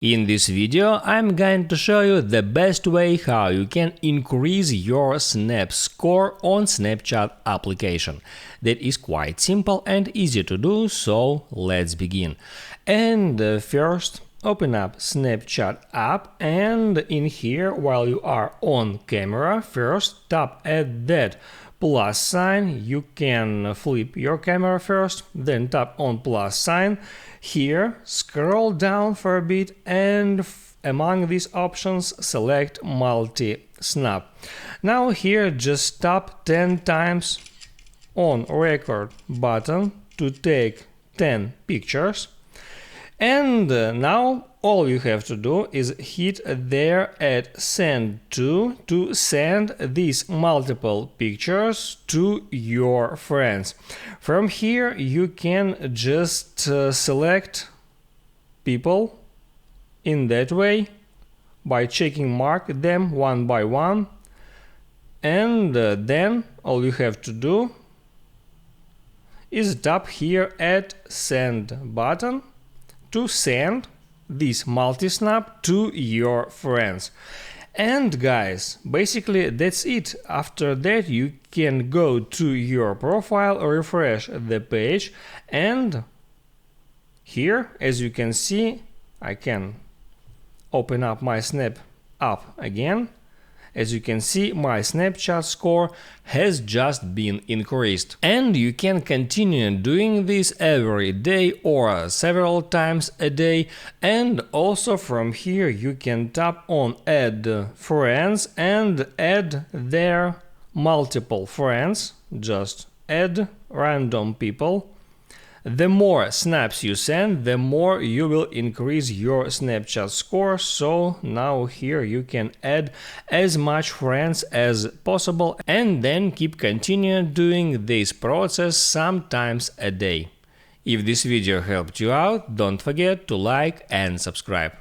In this video, I'm going to show you the best way how you can increase your Snap score on Snapchat application. That is quite simple and easy to do, so let's begin. And first, open up Snapchat app, and in here, while you are on camera, first tap at that plus sign. You can flip your camera first, then tap on plus sign. Here, scroll down for a bit, and among these options, select multi-snap. Now here, just tap 10 times on record button to take 10 pictures. And now all you have to do is hit there at send to send these multiple pictures to your friends. From here you can just select people in that way by checking mark them one by one, and then all you have to do is tap here at send button to send this multi-snap to your friends. And guys, basically that's it. After that you can go to your profile, refresh the page, and here, as you can see, I can open up my Snap app again. As you can see, my Snapchat score has just been increased. And you can continue doing this every day or several times a day. And also from here you can tap on add friends and add their multiple friends. Just add random people. The more snaps you send, the more you will increase your Snapchat score. So now here you can add as much friends as possible and then keep continuing doing this process sometimes a day. If this video helped you out, don't forget to like and subscribe.